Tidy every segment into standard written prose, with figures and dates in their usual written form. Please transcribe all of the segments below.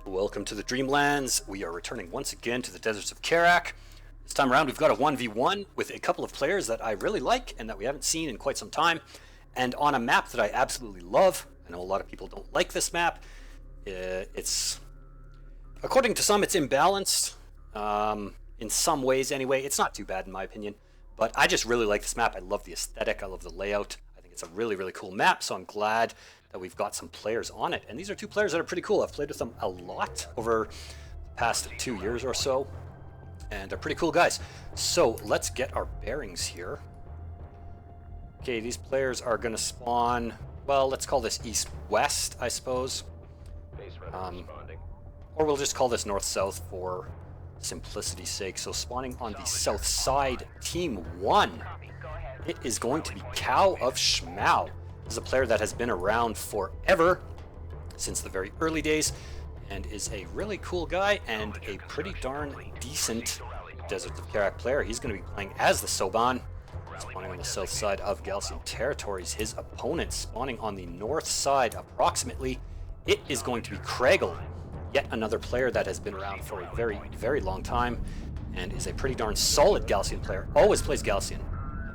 Welcome to the Dreamlands. We are returning once again to the deserts of Kharak. This time around we've got a 1v1 with a couple of players that I really like and that we haven't seen in quite some time, and on a map that I absolutely love. I know a lot of people don't like this map. It's, according to some, it's imbalanced, in some ways anyway. It's not too bad in my opinion, but I just really like this map. I love the aesthetic, I love the layout. I think it's a really, really cool map, so I'm glad that we've got some players on it. And these are two players that are pretty cool. I've played with them a lot over the past 2 years or so, and they're pretty cool guys. So let's get our bearings here. Okay, these players are going to spawn, well, let's call this east-west, I suppose. Or we'll just call this north-south for simplicity's sake. So spawning on the south side, Team 1, it is going to be cowofshmau. This is a player that has been around forever, since the very early days, and is a really cool guy and a pretty darn decent Deserts of Kharak player. He's going to be playing as the Soban, spawning on the south side of Gaalsien territories. His opponent spawning on the north side approximately, it is going to be Kragle, yet another player that has been around for a very, very long time and is a pretty darn solid Gaalsien player. Always plays Gaalsien.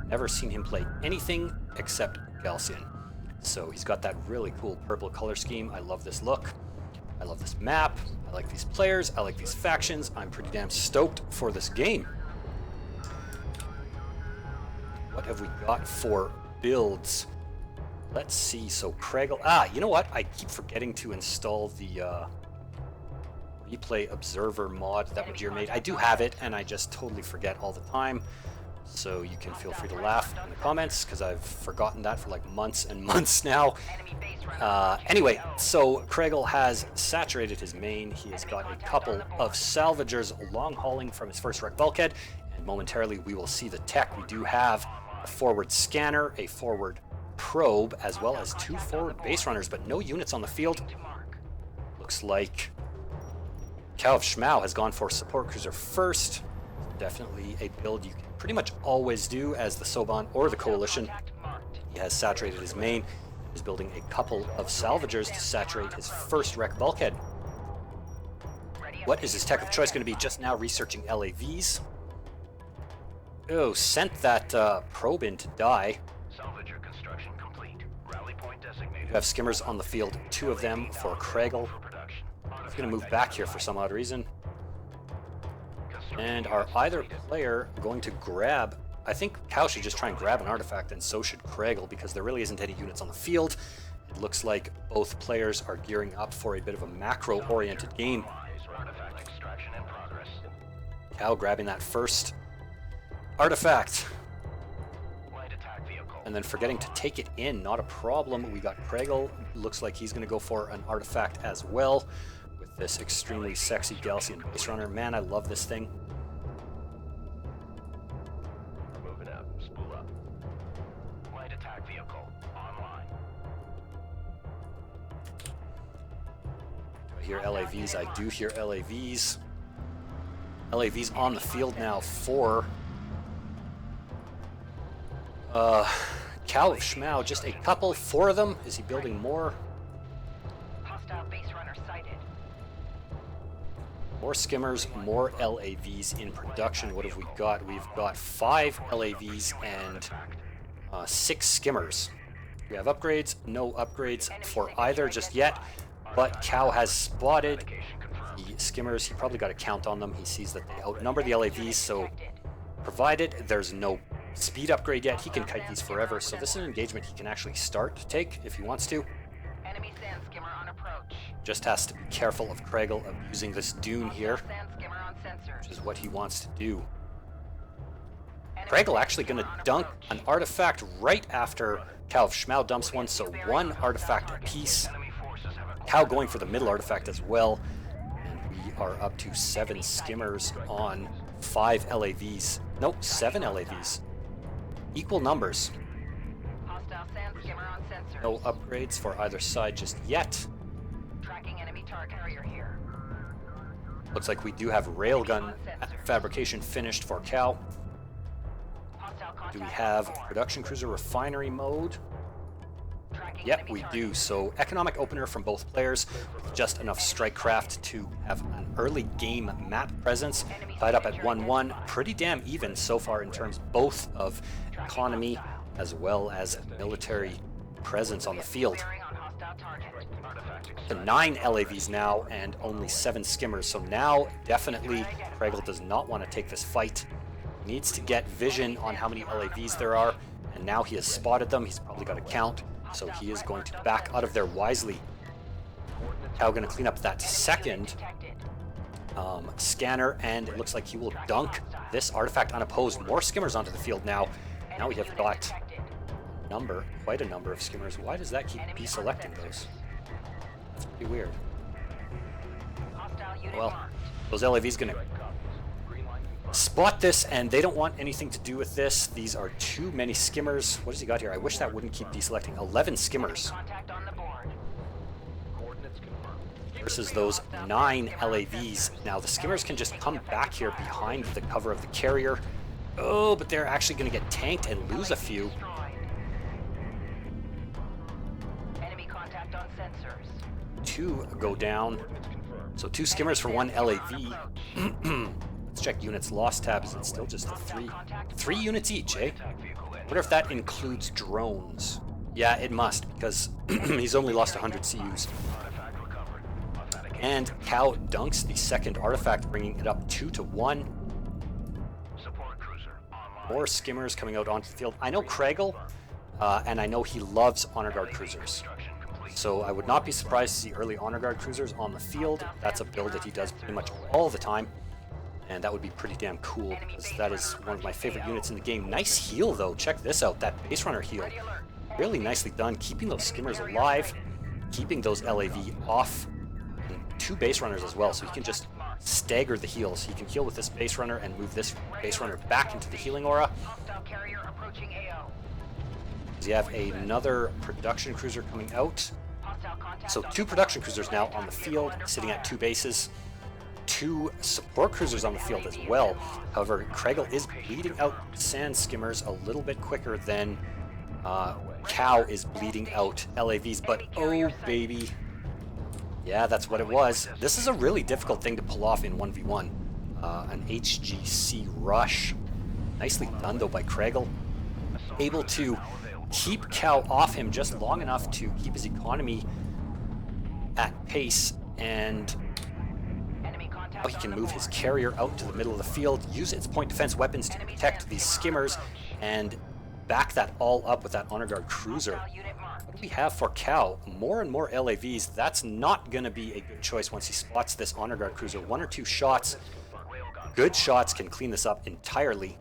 Never seen him play anything except Gaalsien. So he's got that really cool purple color scheme. I love this look. I love this map. I like these players. I like these factions. I'm pretty damn stoked for this game. What have we got for builds? Let's see. So Kragle. You know what? I keep forgetting to install the replay observer mod that Majir made. I do have it, and I just totally forget all the time. So you can feel free to laugh in the comments, because I've forgotten that for like months and months now. Anyway, so Kragle has saturated his main. He has got a couple of salvagers long hauling from his first wreck bulkhead, and momentarily we will see the tech. We do have a forward scanner, a forward probe, as well as 2 forward base runners, but no units on the field. Looks like cowofshmau has gone for support cruiser first. Definitely a build you can pretty much always do as the Soban or the Coalition. He has saturated his main, is building a couple of salvagers to saturate his first wreck bulkhead. What is his tech of choice going to be? Just now researching LAVs. Oh, sent that probe in to die. Salvager construction complete. Rally point designated. You have skimmers on the field, 2 of them for Kragle. He's going to move back here for some odd reason. And are either player going to grab... I think Cow should just try and grab an artifact, and so should Kragle, because there really isn't any units on the field. It looks like both players are gearing up for a bit of a macro-oriented game. Cow grabbing that first artifact. And then forgetting to take it in, not a problem. We got Kragle. Looks like he's going to go for an artifact as well, with this extremely sexy Gaalsien base runner. Man, I love this thing. Moving up, spool up. Light attack vehicle online. I hear LAVs. I do hear LAVs. LAVs on the field now for cowofshmau. Just a couple, 4 of them. Is he building more? Hostile base runner sighted. More skimmers, more LAVs in production. What have we got? We've got 5 LAVs and 6 skimmers. We have upgrades, no upgrades for either just yet, but Cow has spotted the skimmers. He probably got a count on them. He sees that they outnumber the LAVs, so provided there's no speed upgrade yet, he can kite these forever. So this is an engagement he can actually start to take if he wants to. Enemy sand skimmer on approach. Just has to be careful of Kragle of using this dune here, Sand skimmer on sensor. which is what he wants to do. Kragle actually going to dunk an artifact right after cowofshmau dumps one, so 1 artifact apiece. Cow going for the middle artifact as well, and we are up to 7 skimmers on 5 LAVs. Nope, 7 LAVs. Equal numbers. Hostile sand skimmer on sensor. No upgrades for either side just yet. Tracking enemy target carrier here. Looks like we do have railgun fabrication finished for Cow. Hostile contact. Do we have production cruiser refinery mode? Tracking Yep, enemy we target. do. So economic opener from both players, with just enough strike craft to have an early game map presence, tied up at 1-1. Pretty damn even so far in terms both of economy as well as military presence on the field. Bearing on hostile target. To 9 LAVs now and only 7 skimmers. So now definitely Kragle does not want to take this fight. He needs to get vision on how many LAVs there are, and now he has spotted them. He's probably got a count, so he is going to back out of there wisely. Cow going to clean up that second Detected. scanner, and it looks like he will dunk this artifact unopposed. More skimmers onto the field now. Now we have got quite a number of skimmers. Why does that keep deselecting those? That's pretty weird. Hostile unit Well, marked. those LAVs going to spot this, and they don't want anything to do with this. These are too many skimmers. What has he got here? I wish that wouldn't keep deselecting. 11 skimmers Contact on the board. Coordinates confirmed. versus those 9 LAVs. Now the skimmers can just come back here behind the cover of the carrier. Oh, but they're actually going to get tanked and lose a few. Destroyed. Enemy contact on sensors. 2 go down. So 2 skimmers for 1 LAV. Let's check units lost tab. Is it still just the 3? 3 units each, eh? Attack vehicle in. Wonder if that includes drones. Yeah, it must, because he's only lost 100 CUs. Artifact recovered. Authenticate. And Cow dunks the second artifact, bringing it up 2-1. Support cruiser online. More skimmers coming out onto the field. I know Kragle, and I know he loves Honor Guard cruisers. Construction complete. So I would not be surprised to see early Honor Guard cruisers on the field. That's a build that he does pretty much all the time. And that would be pretty damn cool, because that is one of my favorite units in the game. Nice heal, though. Check this out. That base runner heal. Really nicely done. Keeping those skimmers alive. Keeping those LAV off. And 2 base runners as well, so he can just stagger the heals. He can heal with this base runner and move this base runner back into the healing aura. Hostile carrier approaching AO. You have another production cruiser coming out. Hostile contact So on 2 the production board. cruisers now on the field, sitting at 2 bases. 2 support cruisers on the field as well. However, Kragle is bleeding out sand skimmers a little bit quicker than Cow is bleeding out LAVs. But oh baby, yeah, that's what it was. This is a really difficult thing to pull off in 1v1. An HGC rush. Nicely done though by Kragle. Able to keep Cow off him just long enough to keep his economy at pace, and Enemy contact now he on can the move board. his carrier out to the middle of the field, use its point defense weapons to protect these skimmers, and back that all up with that Honor Guard cruiser. Hostile unit marked. What do we have for Cow? More and more LAVs. That's not going to be a good choice once he spots this Honor Guard cruiser. 1 or 2 shots, good shots, can clean this up entirely.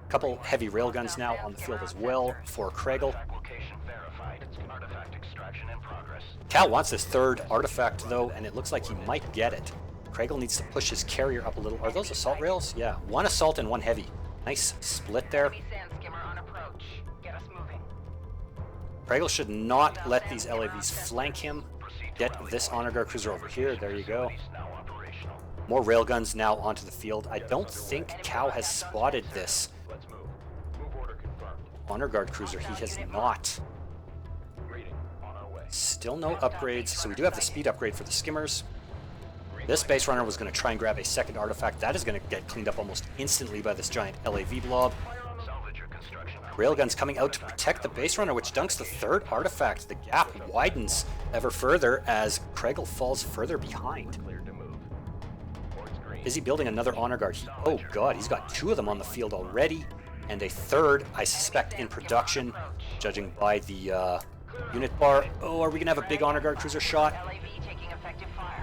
A couple heavy railguns now on the field as well for Kragle. Location verified. Artifact extraction in progress. Cal wants this 3rd artifact though, and it looks like he might get it. Kragle needs to push his carrier up a little. Are those assault rails? Yeah, 1 assault and 1 heavy. Nice split there. Enemy sand skimmer on approach. Get us moving. Kragle should not let these LAVs flank him. Get this Honor Guard cruiser over here. There you go. Now operational. More railguns now onto the field. I don't think Cow has spotted this Let's move. Move order confirmed. Honor Guard cruiser. He has not. Reading. On our way. Still no upgrades. So we do have the speed upgrade for the skimmers. This base runner was going to try and grab a 2nd artifact. That is going to get cleaned up almost instantly by this giant LAV blob. Salvage your construction. Railguns coming out to protect the base runner, which dunks the 3rd artifact. The gap widens ever further as Kragle falls further behind. Cleared to move. Ports green. Is he building another Honor Guard? Oh god, he's got 2 of them on the field already, and a 3rd, I suspect, in production, judging by the unit bar. Oh, are we going to have a big Honor Guard cruiser shot? LAV taking effective fire.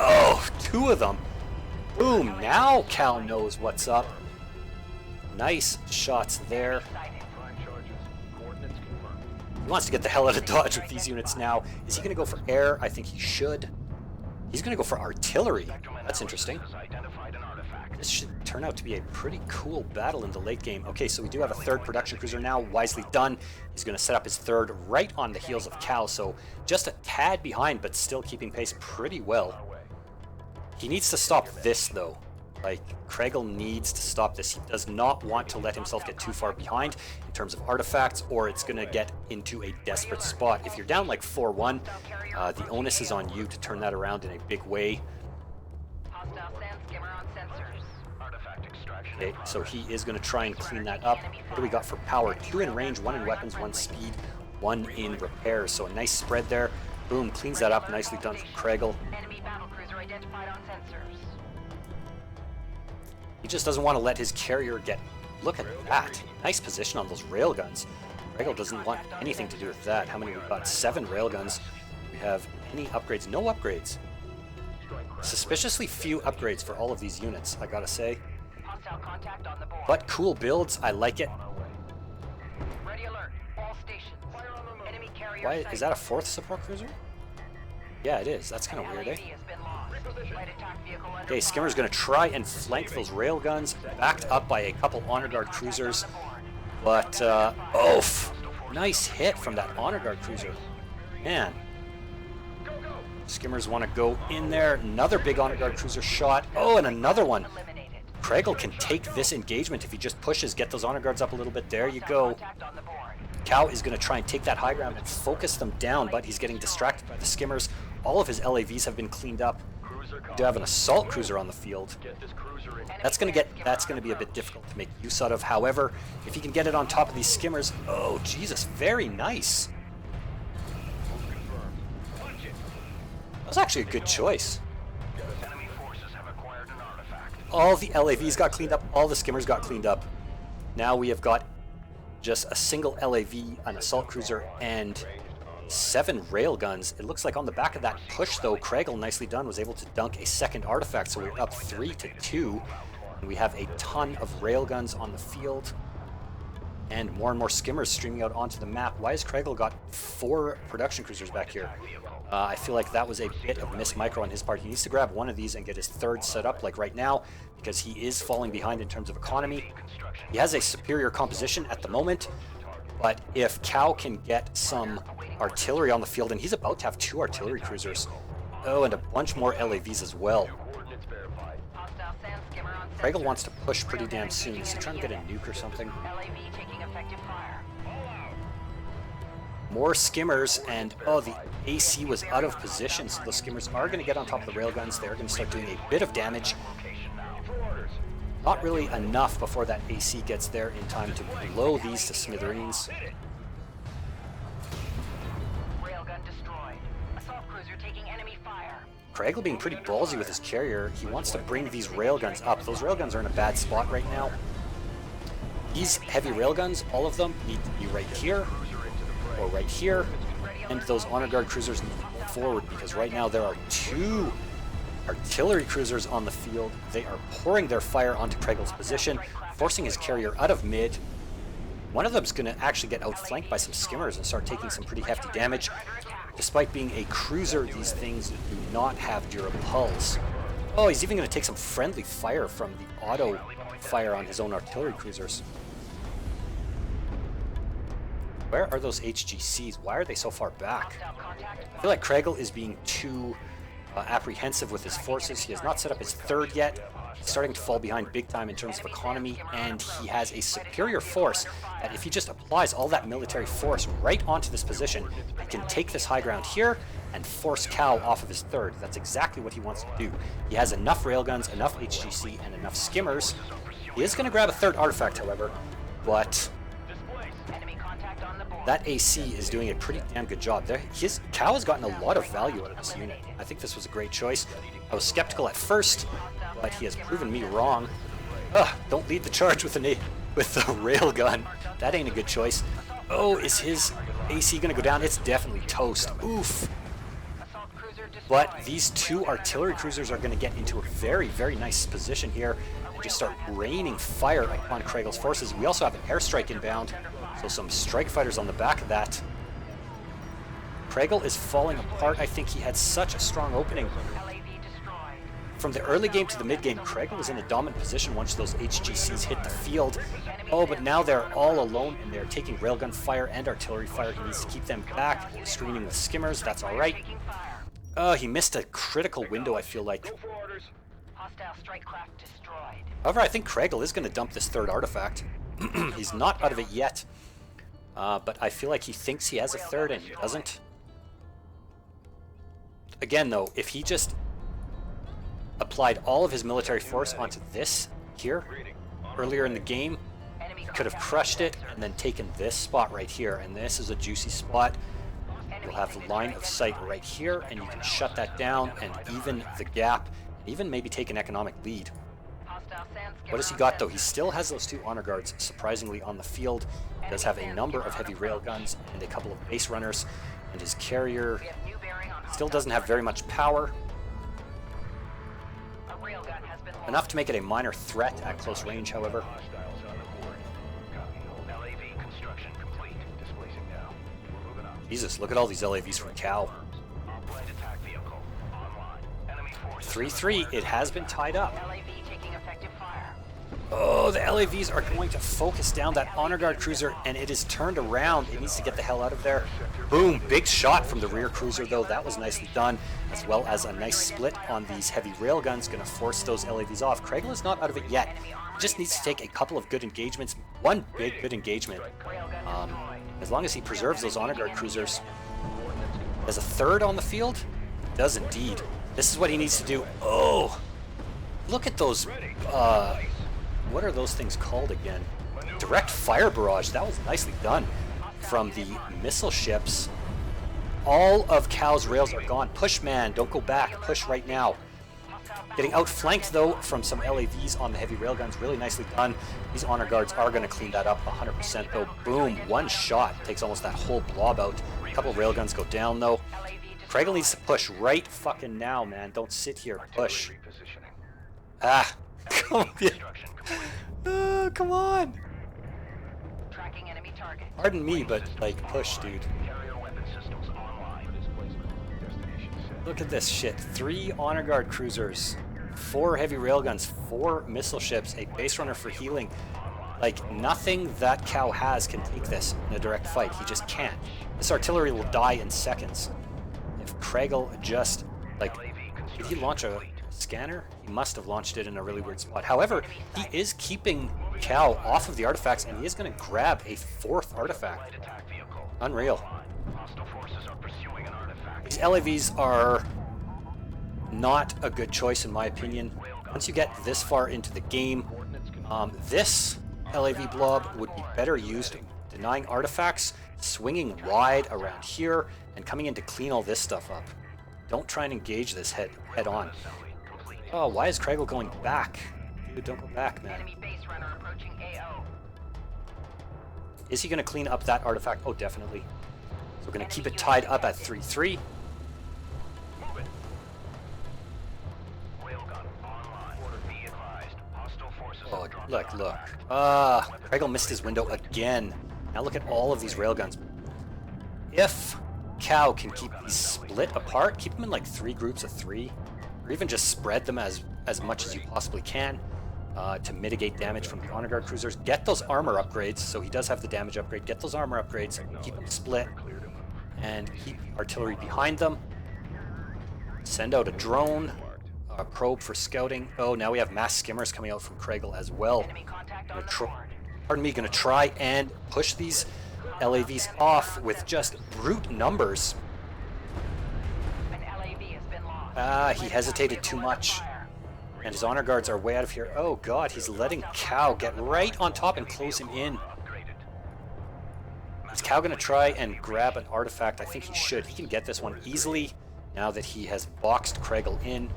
Oh, 2 of them. Boom, now Cal knows what's up. Nice shots there. Sighted. Prime charges. Coordinates confirmed. He wants to get the hell out of Dodge with these units now. Is he going to go for air? I think he should. He's going to go for artillery. That's interesting. Has identified an artifact. This should turn out to be a pretty cool battle in the late game. Okay, so we do have a 3rd production cruiser now. Wisely done. He's going to set up his 3rd right on the heels of Cal, so just a tad behind, but still keeping pace pretty well. Our way. He needs to stop this, though. Like, Kragle needs to stop this. He does not want to let himself get too far behind in terms of artifacts, or it's going to get into a desperate spot. If you're down like 4-1, the onus is on you to turn that around in a big way. Hostile sand skimmer on sensors. Artifact extraction. Okay, so he is going to try and clean that up. What do we got for power? 2 in range, 1 in weapons, 1 speed, 1 in repairs. So a nice spread there. Boom, cleans that up. Nicely done from Kragle. Enemy battlecruiser identified on sensors. He just doesn't want to let his carrier get... Look at that. Nice position on those railguns. Kragle doesn't want anything to do with that. How many we've got? 7 railguns. We have any upgrades? No upgrades. Suspiciously few upgrades for all of these units, I gotta say. Hostile contact on the board. But cool builds. I like it. Ready alert. All stations. Enemy carrier Why sighted. is that a 4th support cruiser? Yeah, it is. That's kind of An weird, LAV eh? has been lost. Light attack vehicle under Okay, Skimmer's going to try and flank those railguns, backed up by a couple honor guard cruisers. But, oof! Nice hit from that honor guard cruiser. Man. Skimmers want to go in there. Another big honor guard cruiser shot. Oh, and another one. eliminated. Kragle can take this engagement if he just pushes, get those honor guards up a little bit. There you go. Contact on the board. Cow is going to try and take that high ground and focus them down, but he's getting distracted by the Skimmers. All of his LAVs have been cleaned up. We do have an assault cruiser on the field. That's going to be a bit difficult to make use out of. However, if he can get it on top of these Skimmers, oh Jesus, very nice. That was actually a good choice. Enemy forces have acquired an artifact. All the LAVs got cleaned up, all the Skimmers got cleaned up. Now we have got just a single LAV, an assault cruiser, and 7 railguns. It looks like on the back of that push, though, Kragle, nicely done, was able to dunk a second artifact, so we're up 3-2. And we have a ton of railguns on the field, and more Skimmers streaming out onto the map. Why has Kragle got 4 production cruisers back here? I feel like that was a bit of miss micro on his part. He needs to grab one of these and get his 3rd set up, like right now, because he is falling behind in terms of economy. He has a superior composition at the moment, but if Cow can get some artillery on the field, and he's about to have 2 artillery cruisers. Oh, and a bunch more LAVs as well. Hostile sand skimmer on Kragle sensors. wants to push pretty damn soon. Is he trying to get a nuke or something? LAV taking effective fire. More Skimmers, and oh, the AC was out of position, so the Skimmers are going to get on top of the railguns. They're going to start doing a bit of damage. Not really enough before that AC gets there in time to blow these to smithereens. Railgun destroyed. Assault cruiser taking enemy fire. Kragle being pretty ballsy with his carrier. He wants to bring these railguns up. Those railguns are in a bad spot right now. These heavy railguns, all of them, need to be right here or right here. And those honor guard cruisers need to go forward, because right now there are 2 artillery cruisers on the field. They are pouring their fire onto Kragle's position, forcing his carrier out of mid. One of them's going to actually get outflanked by some Skimmers and start taking some pretty hefty damage. Despite being a cruiser, these things do not have durable hulls. Oh, he's even going to take some friendly fire from the auto fire on his own artillery cruisers. Where are those HGCs? Why are they so far back? I feel like Kragle is being too apprehensive with his forces. He has not set up his 3rd yet. He's starting to fall behind big time in terms of economy, and he has a superior force that if he just applies all that military force right onto this position, he can take this high ground here and force Cow off of his 3rd. That's exactly what he wants to do. He has enough railguns, enough HGC, and enough Skimmers. He is going to grab a 3rd artifact, however, but Enemy contact on the board. that AC is doing a pretty damn good job there. Cow has gotten a lot of value out of this unit. I think this was a great choice. I was skeptical at first, but he has proven me wrong. Ugh, don't lead the charge with the railgun. That ain't a good choice. Oh, is his AC gonna go down? It's definitely toast. Oof. Assault cruiser destroyed. But these 2 artillery cruisers are gonna get into a very nice position here and just start raining fire upon Kragle's forces. We also have an airstrike inbound, so some strike fighters on the back of that. Kragle is falling apart. I think he had such a strong opening. LAV destroyed. From the early game to the mid game, Kragle was in a dominant position once those HGCs hit the field. Oh, but now they're all alone, and they're taking railgun fire and artillery fire. He needs to keep them back, screening with Skimmers. That's all right. Taking fire. He missed a critical window, I feel like. Hostile strike craft destroyed. However, I think Kragle is going to dump this third artifact. He's not out of it yet. But I feel like he thinks he has a third and he doesn't. Again, though, if he just applied all of his military force onto this here earlier in the game, he could have crushed it and then taken this spot right here. And this is a juicy spot. You'll have the line of sight right here, and you can shut that down and even the gap, and even maybe take an economic lead. What has he got, though? He still has those 2 honor guards, surprisingly, on the field. He does have a number of heavy railguns and a couple of base runners, and his carrier still doesn't have very much power. Enough to make it a minor threat at close range, however. Hostiles on the board. Copy. LAV construction complete. Displacing now. We're moving up. Jesus, look at all these LAVs from Cow. Light attack vehicle online. Enemy forces. 3-3, it has been tied up. LAV taking effective fire. Oh, the LAVs are going to focus down that honor guard cruiser, and it is turned around. It needs to get the hell out of there. Boom, big shot from the rear cruiser, though. That was nicely done, as well as a nice split on these heavy railguns, going to force those LAVs off. Kragle is not out of it yet. He just needs to take a couple of good engagements, one big good engagement. As long as he preserves those honor guard cruisers. There's a third on the field? He does indeed. This is what he needs to do. Oh, look at those, what are those things called again? Direct fire barrage. That was nicely done from the missile ships. All of Cow's rails are gone. Push, man. Don't go back. Push right now. Getting outflanked, though, from some LAVs on the heavy railguns. Really nicely done. These honor guards are going to clean that up 100%, though. Boom. One shot takes almost that whole blob out. A couple of railguns go down, though. Kragle needs to push right fucking now, man. Don't sit here. Push. Ah. Come on. Oh, come on. Tracking enemy target. Pardon me, but, like, push, dude. Carrier weapon systems online. Destination set. Look at this shit. 3 honor guard cruisers, 4 heavy railguns, 4 missile ships, a base runner for healing. Like, nothing that Cow has can take this in a direct fight. He just can't. This artillery will die in seconds. If Kragle just, like, did he launch a scanner? He must have launched it in a really weird spot. However, he is keeping Cow off of the artifacts, and he is going to grab a 4th artifact. Unreal. These LAVs are not a good choice, in my opinion. Once you get this far into the game, this LAV blob would be better used denying artifacts, swinging wide around here, and coming in to clean all this stuff up. Don't try and engage this head on. Oh, why is Kragle going back? Dude, don't go back, man. Enemy base runner approaching AO. Is he going to clean up that artifact? Oh, definitely. So we're going to keep it tied up at 3-3. Oh, look. Kragle missed his window again. Now look at all of these railguns. If Cow can keep these split apart, keep them in like 3 groups of 3, or even just spread them as much as you possibly can to mitigate damage from the honor guard cruisers. Get those armor upgrades, so he does have the damage upgrade. Get those armor upgrades, keep them split, and keep artillery behind them. Send out a drone, a probe for scouting. Oh, now we have mass skimmers coming out from Kragle as well. Enemy contact on the board. Gonna try and push these LAVs off with just brute numbers. An LAV has been lost. He hesitated too much. And his honor guards are way out of here. Oh god, he's letting Cow get right on top and close him in. Is Cow gonna try and grab an artifact? I think he should. He can get this one easily now that he has boxed Kragle in.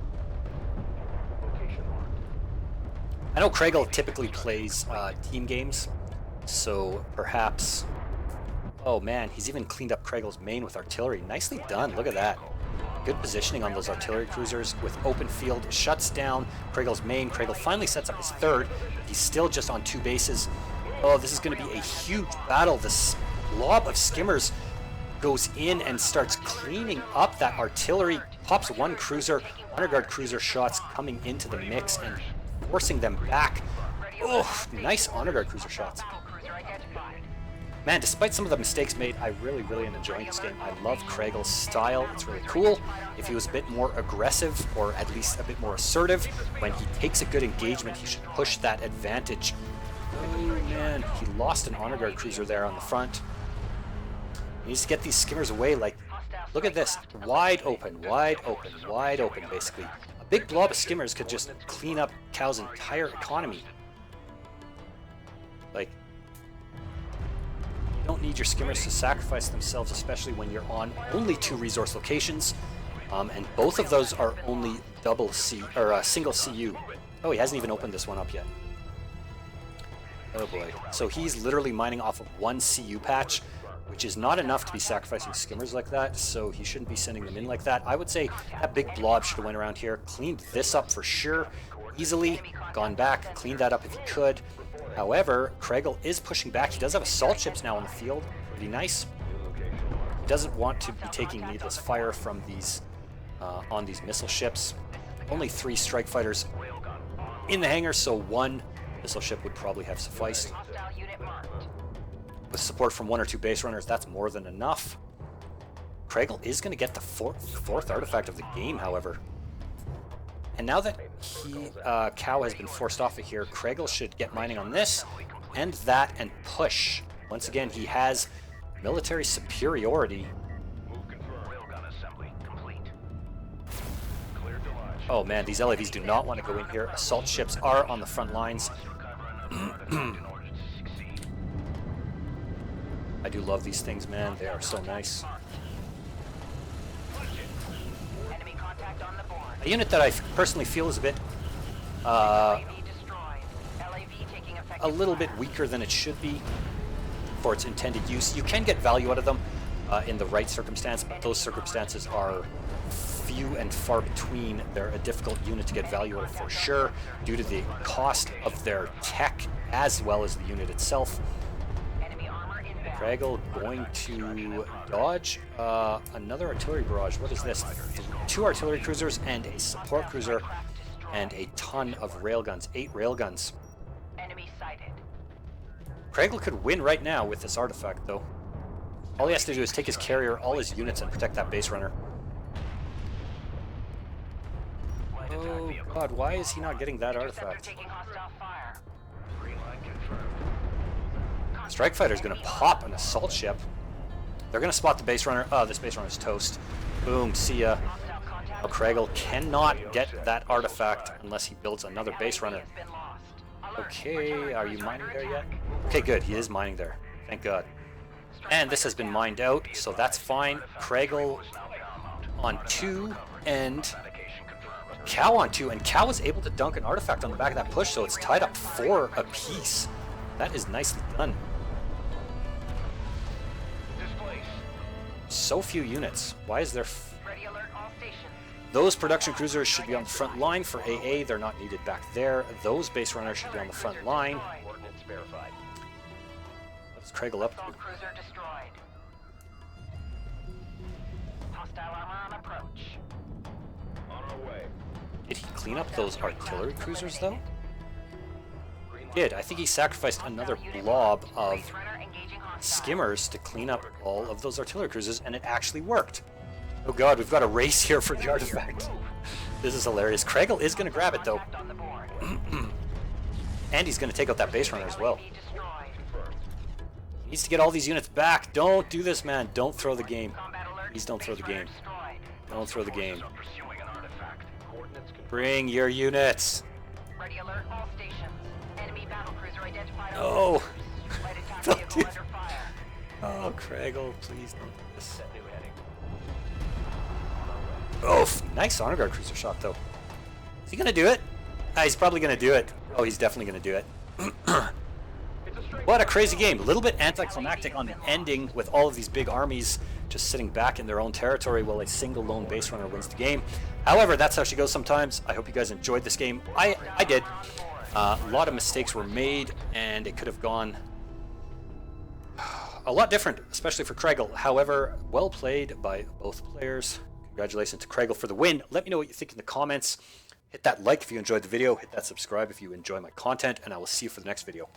I know Kragle typically plays team games, so perhaps... Oh man, he's even cleaned up Kragle's main with artillery. Nicely done, look at that. Good positioning on those artillery cruisers with open field. Shuts down Kragle's main. Kragle finally sets up his 3rd. He's still just on 2 bases. Oh, this is going to be a huge battle. This blob of skimmers goes in and starts cleaning up that artillery. Pops 1 cruiser. Honor guard cruiser shots coming into the mix and forcing them back. Oh, nice honor guard cruiser shots. Man, despite some of the mistakes made, I really am enjoying this game. I love Kragle's style. It's really cool. If he was a bit more aggressive, or at least a bit more assertive, when he takes a good engagement, he should push that advantage. Oh man, he lost an honor guard cruiser there on the front. He needs to get these skimmers away. Like, look at this. Wide open, basically. A big blob of skimmers could just clean up Cow's entire economy. Like, you don't need your skimmers to sacrifice themselves, especially when you're on only 2 resource locations, and both of those are only single CU. Oh, he hasn't even opened this one up yet. Oh boy. So he's literally mining off of 1 CU patch, which is not enough to be sacrificing skimmers like that, so he shouldn't be sending them in like that. I would say that big blob should have went around here, cleaned this up for sure, easily, gone back, cleaned that up if he could. However, Kragle is pushing back. He does have assault ships now on the field. Pretty nice. He doesn't want to be taking needless fire from these on these missile ships. Only 3 strike fighters in the hangar, so 1 missile ship would probably have sufficed. With support from 1 or 2 base runners, that's more than enough. Kragle is going to get the fourth artifact of the game, however. And now that Cow has been forced off of here, Kragle should get mining on this, and that, and push. Once again, he has military superiority. Oh man, these LAVs do not want to go in here. Assault ships are on the front lines. I do love these things, man. They are so nice. A unit that I personally feel is a bit, a little bit weaker than it should be for its intended use. You can get value out of them in the right circumstance, but those circumstances are few and far between. They're a difficult unit to get value out of for sure, due to the cost of their tech as well as the unit itself. Kragle going to dodge another artillery barrage. What is this? 2 artillery cruisers and a support cruiser and a ton of railguns. 8 railguns. Enemy sighted. Kragle could win right now with this artifact, though. All he has to do is take his carrier, all his units, and protect that base runner. Oh god, why is he not getting that artifact? Strike Fighter's gonna pop an assault ship. They're gonna spot the base runner. Oh, this base runner's toast. Boom, see ya. Now Kragle cannot get that artifact unless he builds another base runner. Okay, are you mining there yet? Okay, good, he is mining there. Thank god. And this has been mined out, so that's fine. Kragle on 2 and Cow on 2, and Cow was able to dunk an artifact on the back of that push, so it's tied up 4 apiece. That is nicely done. So few units. Why is there... Those production cruisers should be on the front line for AA. They're not needed back there. Those base runners should be on the front line. What is Kragle up to? Did he clean up those artillery cruisers, though? He did. I think he sacrificed another blob of skimmers to clean up all of those artillery cruisers, and it actually worked. Oh god, we've got a race here for the artifact. This is hilarious. Kragle is going to grab it, though. And he's going to take out that base runner as well. He needs to get all these units back. Don't do this, man. Don't throw the game. Please don't throw the game. Don't throw the game. Bring your units. Ready alert all stations. Enemy battle cruiser identified. No. Light attack Don't vehicle do under fire. Oh, Kragle, please don't do this. Oh, nice honor guard cruiser shot, though. Is he gonna do it? He's probably gonna do it. Oh, he's definitely gonna do it. What a crazy game. A little bit anticlimactic on the ending, with all of these big armies just sitting back in their own territory while a single lone base runner wins the game. However, that's how she goes sometimes. I hope you guys enjoyed this game. I did. A lot of mistakes were made, and it could have gone a lot different, especially for Kragle. However, well played by both players. Congratulations to Kragle for the win. Let me know what you think in the comments. Hit that like if you enjoyed the video. Hit that subscribe if you enjoy my content, and I will see you for the next video.